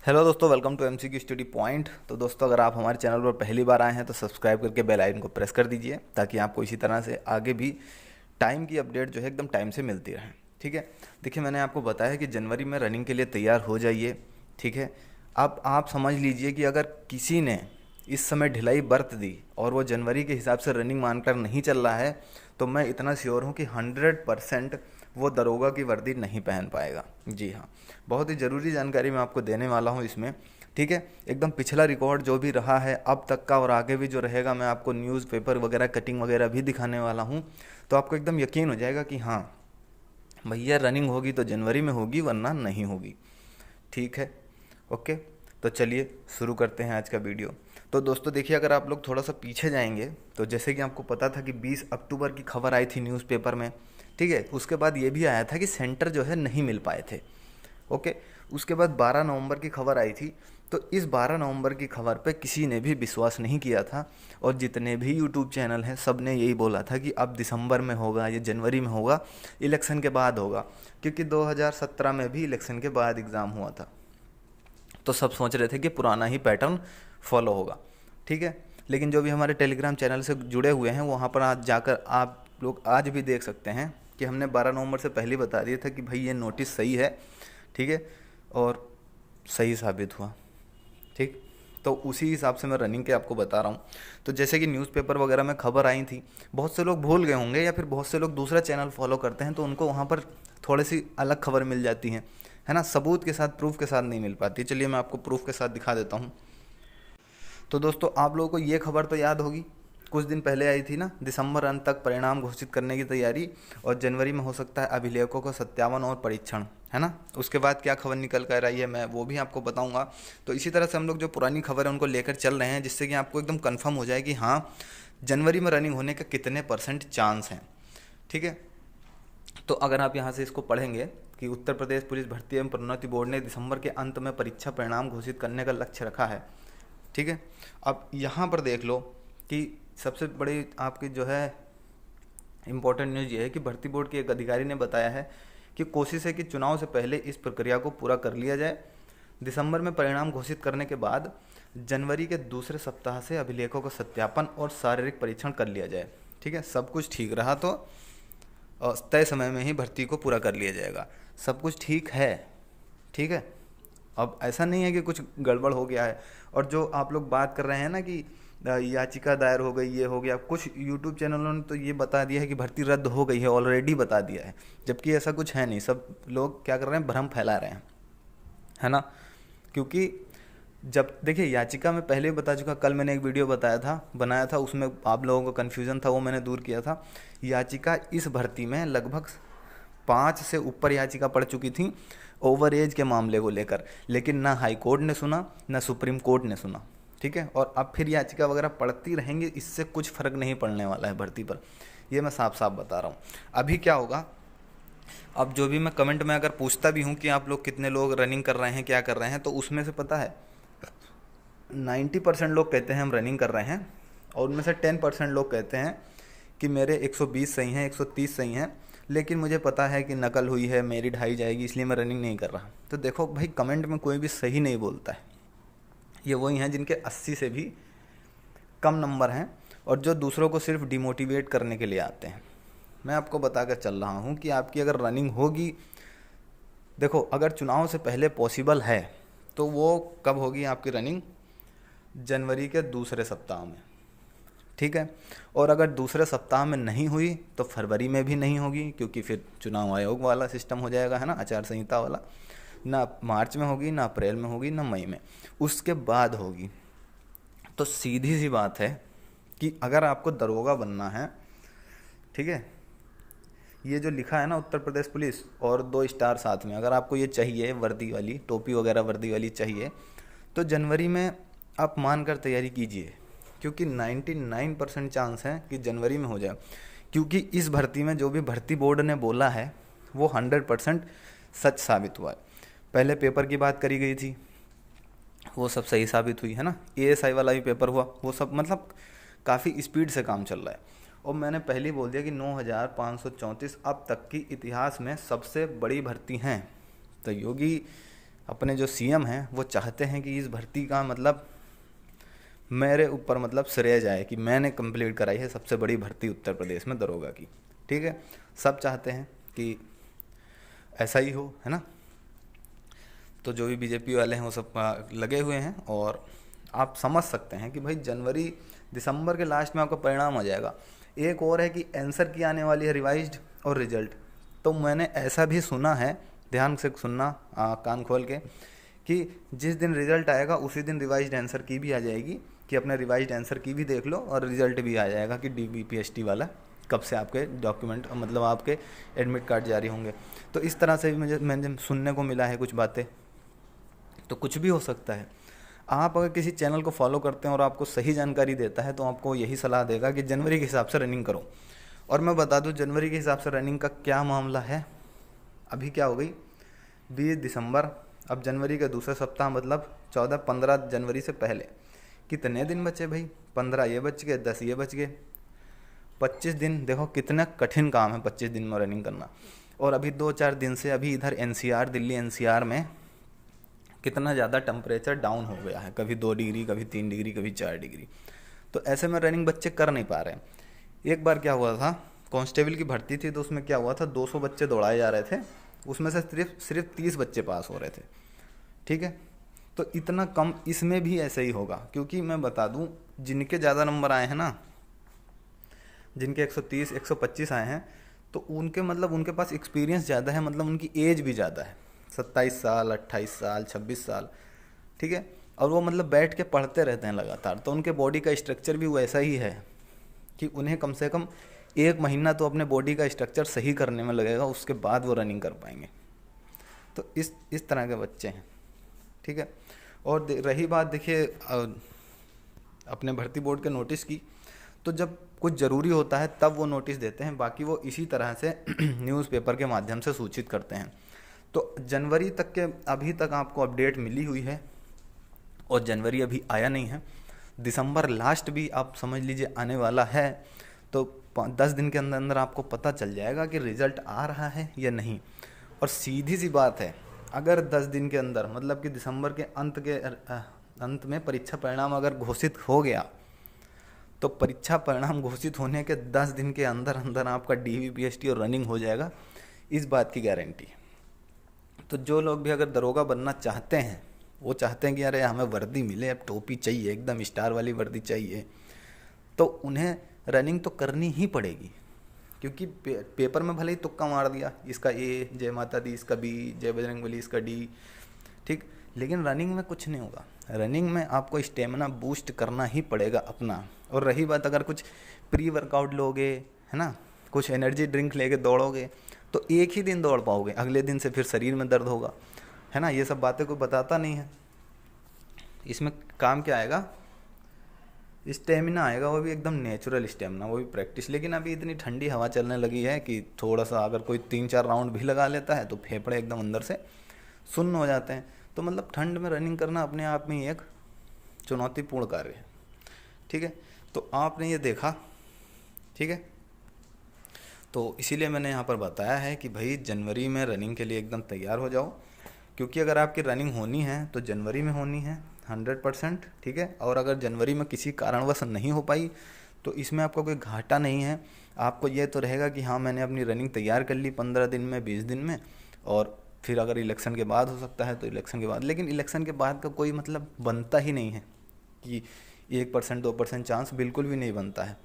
Hello दोस्तों, welcome to MCQ study point. तो दोस्तों, अगर आप हमारे चैनल पर पहली बार आए हैं तो सब्सक्राइब करके बेल आइकन को प्रेस कर दीजिए ताकि आपको इसी तरह से आगे भी टाइम की अपडेट जो है एकदम टाइम से मिलती रहे। ठीक है। देखिए, मैंने आपको बताया कि जनवरी में रनिंग के लिए तैयार हो जाइए। ठीक है। अब आप समझ लीजिए कि अगर किसी ने इस समय ढिलाई बरत दी और वो जनवरी के हिसाब से रनिंग मानकर नहीं चल रहा है तो मैं इतना श्योर हूँ कि 100% वो दरोगा की वर्दी नहीं पहन पाएगा। जी हाँ, बहुत ही ज़रूरी जानकारी मैं आपको देने वाला हूँ इसमें। ठीक है। एकदम पिछला रिकॉर्ड जो भी रहा है अब तक का और आगे भी जो रहेगा, मैं आपको न्यूज़पेपर वगैरह कटिंग वगैरह भी दिखाने वाला हूँ। तो आपको एकदम यकीन हो जाएगा कि हाँ भैया, रनिंग होगी तो जनवरी में होगी वरना नहीं होगी। ठीक है। ओके। तो चलिए शुरू करते हैं आज का वीडियो। तो दोस्तों देखिए, अगर आप लोग थोड़ा सा पीछे जाएंगे तो जैसे कि आपको पता था कि 20 अक्टूबर की खबर आई थी न्यूज़पेपर में। ठीक है। उसके बाद ये भी आया था कि सेंटर जो है नहीं मिल पाए थे। ओके। उसके बाद 12 नवंबर की खबर आई थी। तो इस 12 नवंबर की खबर पे किसी ने भी विश्वास नहीं किया था और जितने भी यूट्यूब चैनल हैं सब ने यही बोला था कि अब दिसंबर में होगा, ये जनवरी में होगा, इलेक्शन के बाद होगा। क्योंकि 2017 में भी इलेक्शन के बाद एग्ज़ाम हुआ था। तो सब सोच रहे थे कि पुराना ही पैटर्न फॉलो होगा। ठीक है। लेकिन जो भी हमारे टेलीग्राम चैनल से जुड़े हुए हैं वहाँ पर आज जाकर आप लोग आज भी देख सकते हैं कि हमने 12 नवंबर से पहले बता दिया था कि भाई ये नोटिस सही है। ठीक है। और सही साबित हुआ। ठीक। तो उसी हिसाब से मैं रनिंग के आपको बता रहा हूँ। तो जैसे कि न्यूज़पेपर वगैरह में खबर आई थी, बहुत से लोग भूल गए होंगे या फिर बहुत से लोग दूसरा चैनल फॉलो करते हैं तो उनको वहाँ पर थोड़ी सी अलग खबर मिल जाती है ना, सबूत के साथ, प्रूफ के साथ नहीं मिल पाती। चलिए मैं आपको प्रूफ के साथ दिखा देता हूँ। तो दोस्तों, आप लोगों को ये खबर तो याद होगी, कुछ दिन पहले आई थी ना, दिसंबर अंत तक परिणाम घोषित करने की तैयारी और जनवरी में हो सकता है अभिलेखों का सत्यापन और परीक्षण, है ना। उसके बाद क्या खबर निकल कर आई है मैं वो भी आपको बताऊंगा। तो इसी तरह से हम लोग जो पुरानी खबर है उनको लेकर चल रहे हैं जिससे कि आपको एकदम कंफर्म हो जाए कि हाँ जनवरी में रनिंग होने के कितने % चांस हैं। ठीक है। तो अगर आप यहाँ से इसको पढ़ेंगे कि उत्तर प्रदेश पुलिस भर्ती एवं प्रोन्नति बोर्ड ने दिसंबर के अंत में परीक्षा परिणाम घोषित करने का लक्ष्य रखा है। ठीक है। अब यहाँ पर देख लो कि सबसे बड़ी आपकी जो है इम्पोर्टेंट न्यूज़ ये है कि भर्ती बोर्ड के एक अधिकारी ने बताया है कि कोशिश है कि चुनाव से पहले इस प्रक्रिया को पूरा कर लिया जाए। दिसंबर में परिणाम घोषित करने के बाद जनवरी के दूसरे सप्ताह से अभिलेखों का सत्यापन और शारीरिक परीक्षण कर लिया जाए। ठीक है। सब कुछ ठीक रहा तो तय समय में ही भर्ती को पूरा कर लिया जाएगा। सब कुछ ठीक है। ठीक है। अब ऐसा नहीं है कि कुछ गड़बड़ हो गया है। और जो आप लोग बात कर रहे हैं ना कि याचिका दायर हो गई, ये हो गया, कुछ यूट्यूब चैनलों ने तो ये बता दिया है कि भर्ती रद्द हो गई है, ऑलरेडी बता दिया है। जबकि ऐसा कुछ है नहीं। सब लोग क्या कर रहे हैं, भ्रम फैला रहे हैं, है ना। क्योंकि जब देखिए याचिका में पहले ही बता चुका, कल मैंने एक वीडियो बनाया था, उसमें आप लोगों को कन्फ्यूज़न था, वो मैंने दूर किया था। याचिका इस भर्ती में लगभग 5 से ऊपर याचिका पड़ चुकी थी ओवर एज के मामले को लेकर, लेकिन ना हाई कोर्ट ने सुना ना सुप्रीम कोर्ट ने सुना। ठीक है। और अब फिर याचिका वगैरह पढ़ती रहेंगी, इससे कुछ फ़र्क नहीं पड़ने वाला है भर्ती पर, ये मैं साफ साफ बता रहा हूँ। अभी क्या होगा, अब जो भी मैं कमेंट में अगर पूछता भी हूँ कि आप लोग कितने लोग रनिंग कर रहे हैं, क्या कर रहे हैं, तो उसमें से पता है 90% लोग कहते हैं हम रनिंग कर रहे हैं और उनमें से 10% लोग कहते हैं कि मेरे 120 सही हैं, 130 सही हैं, लेकिन मुझे पता है कि नकल हुई है, मेरी ढाई जाएगी, इसलिए मैं रनिंग नहीं कर रहा। तो देखो भाई, कमेंट में कोई भी सही नहीं बोलता है। ये वही हैं जिनके 80 से भी कम नंबर हैं और जो दूसरों को सिर्फ डिमोटिवेट करने के लिए आते हैं। मैं आपको बताकर चल रहा हूँ कि आपकी अगर रनिंग होगी, देखो अगर चुनाव से पहले पॉसिबल है तो वो कब होगी आपकी रनिंग, जनवरी के दूसरे सप्ताह में। ठीक है। और अगर दूसरे सप्ताह में नहीं हुई तो फरवरी में भी नहीं होगी, क्योंकि फिर चुनाव आयोग वाला सिस्टम हो जाएगा, है ना, आचार संहिता वाला। ना मार्च में होगी, ना अप्रैल में होगी, ना मई में, उसके बाद होगी। तो सीधी सी बात है कि अगर आपको दरोगा बनना है, ठीक है, ये जो लिखा है ना उत्तर प्रदेश पुलिस और 2 स्टार साथ में, अगर आपको ये चाहिए वर्दी वाली, टोपी वगैरह वर्दी वाली चाहिए, तो जनवरी में आप मान कर तैयारी कीजिए, क्योंकि 99% चांस है कि जनवरी में हो जाए। क्योंकि इस भर्ती में जो भी भर्ती बोर्ड ने बोला है वो 100% सच साबित हुआ है। पहले पेपर की बात करी गई थी, वो सब सही साबित हुई, है ना। एएसआई वाला भी पेपर हुआ, वो सब मतलब काफ़ी स्पीड से काम चल रहा है। और मैंने पहले ही बोल दिया कि 9534 अब तक की इतिहास में सबसे बड़ी भर्ती हैं। तो योगी अपने जो सीएम हैं वो चाहते हैं कि इस भर्ती का मतलब मेरे ऊपर मतलब श्रेय जाए कि मैंने कंप्लीट कराई है सबसे बड़ी भर्ती उत्तर प्रदेश में दरोगा की। ठीक है, सब चाहते हैं कि ऐसा ही हो, है ना। तो जो भी बीजेपी वाले हैं वो सब लगे हुए हैं, और आप समझ सकते हैं कि भाई जनवरी दिसंबर के लास्ट में आपका परिणाम आ जाएगा। एक और है कि आंसर की आने वाली है रिवाइज्ड और रिजल्ट। तो मैंने ऐसा भी सुना है, ध्यान से सुनना कान खोल के, कि जिस दिन रिजल्ट आएगा उसी दिन रिवाइज्ड आंसर की भी आ जाएगी, कि अपने रिवाइज्ड आंसर की भी देख लो, और रिजल्ट भी आ जाएगा कि DBPST वाला कब से आपके डॉक्यूमेंट मतलब आपके एडमिट कार्ड जारी होंगे। तो इस तरह से भी मैंने सुनने को मिला है कुछ बातें। तो कुछ भी हो सकता है। आप अगर किसी चैनल को फॉलो करते हैं और आपको सही जानकारी देता है तो आपको यही सलाह देगा कि जनवरी के हिसाब से रनिंग करो। और मैं बता दूं जनवरी के हिसाब से रनिंग का क्या मामला है। अभी क्या हो गई 20 दिसंबर, अब जनवरी के दूसरे सप्ताह मतलब 14-15 जनवरी से पहले कितने दिन बचे भाई? 15 ये बच गए, 10 ये बच गए, 25 दिन। देखो कितना कठिन काम है 25 दिन में रनिंग करना। और अभी 2-4 दिन से अभी इधर NCR दिल्ली NCR में कितना ज़्यादा टेम्परेचर डाउन हो गया है, कभी 2 डिग्री, कभी 3 डिग्री, कभी 4 डिग्री। तो ऐसे में रनिंग बच्चे कर नहीं पा रहे हैं। एक बार क्या हुआ था, कांस्टेबल की भर्ती थी, तो उसमें क्या हुआ था 200 बच्चे दौड़ाए जा रहे थे, उसमें से सिर्फ 30 बच्चे पास हो रहे थे। ठीक है, तो इतना कम इसमें भी ऐसे ही होगा। क्योंकि मैं बता दूं जिनके ज़्यादा नंबर आए हैं ना, जिनके 130 125 आए हैं, तो उनके मतलब उनके पास एक्सपीरियंस ज़्यादा है, मतलब उनकी एज भी ज़्यादा है, 27 साल 28 साल 26 साल। ठीक है, और वो मतलब बैठ के पढ़ते रहते हैं लगातार, तो उनके बॉडी का स्ट्रक्चर भी वैसा ही है कि उन्हें कम से कम 1 महीना तो अपने बॉडी का स्ट्रक्चर सही करने में लगेगा, उसके बाद वो रनिंग कर पाएंगे। तो इस तरह के बच्चे हैं। ठीक है, और रही बात देखिए अपने भर्ती बोर्ड के नोटिस की, तो जब कुछ ज़रूरी होता है तब वो नोटिस देते हैं, बाकी वो इसी तरह से न्यूज़पेपर के माध्यम से सूचित करते हैं। तो जनवरी तक के अभी तक आपको अपडेट मिली हुई है, और जनवरी अभी आया नहीं है। दिसंबर लास्ट भी आप समझ लीजिए आने वाला है, तो 10 दिन के अंदर अंदर आपको पता चल जाएगा कि रिज़ल्ट आ रहा है या नहीं। और सीधी सी बात है, अगर 10 दिन के अंदर मतलब कि दिसंबर के अंत में परीक्षा परिणाम अगर घोषित हो गया, तो परीक्षा परिणाम घोषित होने के 10 दिन के अंदर अंदर आपका DBPST और रनिंग हो जाएगा, इस बात की गारंटी। तो जो लोग भी अगर दरोगा बनना चाहते हैं, वो चाहते हैं कि अरे हमें वर्दी मिले, अब टोपी चाहिए, एकदम स्टार वाली वर्दी चाहिए, तो उन्हें रनिंग तो करनी ही पड़ेगी। क्योंकि पेपर में भले ही तुक्का मार दिया, इसका A जय माता दी, इसका B जय बजरंगबली, इसका D, ठीक, लेकिन रनिंग में कुछ नहीं होगा। रनिंग में आपको स्टेमिना बूस्ट करना ही पड़ेगा अपना। और रही बात अगर कुछ प्री वर्कआउट लोगे, है ना, कुछ एनर्जी ड्रिंक लेके दौड़ोगे, तो एक ही दिन दौड़ पाओगे, अगले दिन से फिर शरीर में दर्द होगा, है ना। ये सब बातें कोई बताता नहीं है। इसमें काम क्या आएगा? स्टेमिना आएगा, वो भी एकदम नेचुरल स्टेमिना, वो भी प्रैक्टिस। लेकिन अभी इतनी ठंडी हवा चलने लगी है कि थोड़ा सा अगर कोई 3-4 राउंड भी लगा लेता है तो फेफड़े एकदम अंदर से सुन्न हो जाते हैं। तो मतलब ठंड में रनिंग करना अपने आप में एक चुनौतीपूर्ण कार्य है। ठीक है, तो आपने ये देखा, ठीक है, तो इसीलिए मैंने यहाँ पर बताया है कि भाई जनवरी में रनिंग के लिए एकदम तैयार हो जाओ। क्योंकि अगर आपकी रनिंग होनी है तो जनवरी में होनी है 100%। ठीक है, और अगर जनवरी में किसी कारणवश नहीं हो पाई तो इसमें आपका कोई घाटा नहीं है। आपको ये तो रहेगा कि हाँ मैंने अपनी रनिंग तैयार कर ली 15 दिन में, 20 दिन में, और फिर अगर इलेक्शन के बाद हो सकता है तो इलेक्शन के बाद। लेकिन इलेक्शन के बाद का कोई मतलब बनता ही नहीं है कि 1% 2% चांस, बिल्कुल भी नहीं बनता है।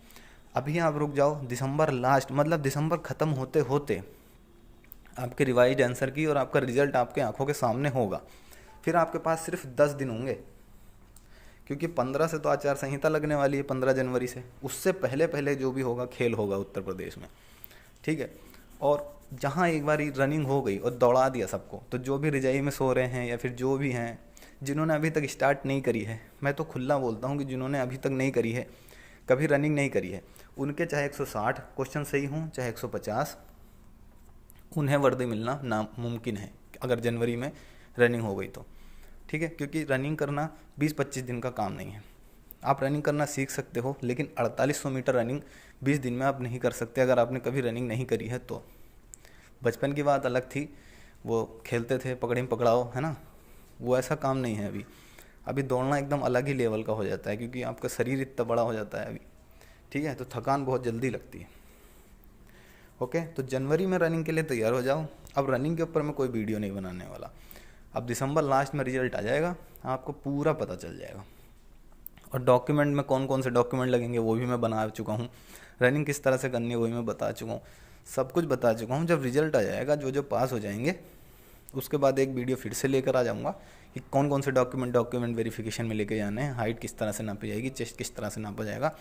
अभी आप रुक जाओ, दिसंबर लास्ट मतलब दिसंबर ख़त्म होते होते आपके रिवाइज्ड आंसर की और आपका रिजल्ट आपके आंखों के सामने होगा। फिर आपके पास सिर्फ 10 दिन होंगे, क्योंकि 15 से तो आचार संहिता लगने वाली है, 15 जनवरी से। उससे पहले पहले जो भी होगा खेल होगा उत्तर प्रदेश में। ठीक है, और जहाँ एक बार रनिंग हो गई और दौड़ा दिया सबको, तो जो भी रिजाई में सो रहे हैं या फिर जो भी हैं जिन्होंने अभी तक स्टार्ट नहीं करी है, मैं तो खुला बोलता हूँ कि जिन्होंने अभी तक नहीं करी है, कभी रनिंग नहीं करी है, उनके चाहे 160 क्वेश्चन सही हों चाहे 150, उन्हें वर्दी मिलना नामुमकिन है अगर जनवरी में रनिंग हो गई तो। ठीक है, क्योंकि रनिंग करना 20-25 दिन का काम नहीं है। आप रनिंग करना सीख सकते हो, लेकिन 4800 मीटर रनिंग 20 दिन में आप नहीं कर सकते अगर आपने कभी रनिंग नहीं करी है तो। बचपन की बात अलग थी, वो खेलते थे पकड़म पकड़ाओ, है ना, वो ऐसा काम नहीं है अभी। अभी दौड़ना एकदम अलग ही लेवल का हो जाता है, क्योंकि आपका शरीर इतना बड़ा हो जाता है अभी, ठीक है, तो थकान बहुत जल्दी लगती है। ओके, तो जनवरी में रनिंग के लिए तैयार हो जाओ। अब रनिंग के ऊपर मैं कोई वीडियो नहीं बनाने वाला। अब दिसंबर लास्ट में रिजल्ट आ जाएगा, आपको पूरा पता चल जाएगा। और डॉक्यूमेंट में कौन कौन से डॉक्यूमेंट लगेंगे वो भी मैं बना चुका हूँ। रनिंग किस तरह से करनी है वो भी मैं बता चुका हूँ, सब कुछ बता चुका हूँ। जब रिजल्ट आ जाएगा, जो जो पास हो जाएंगे, उसके बाद एक वीडियो फिर से लेकर आ जाऊँगा कि कौन कौन से डॉक्यूमेंट वेरिफिकेशन में लेके जाने हैं, हाइट किस तरह से नापी जाएगी, चेस्ट किस तरह से नापा जाएगा,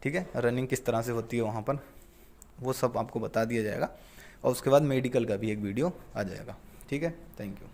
ठीक है, रनिंग किस तरह से होती है वहाँ पर, वो सब आपको बता दिया जाएगा। और उसके बाद मेडिकल का भी एक वीडियो आ जाएगा। ठीक है, थैंक यू।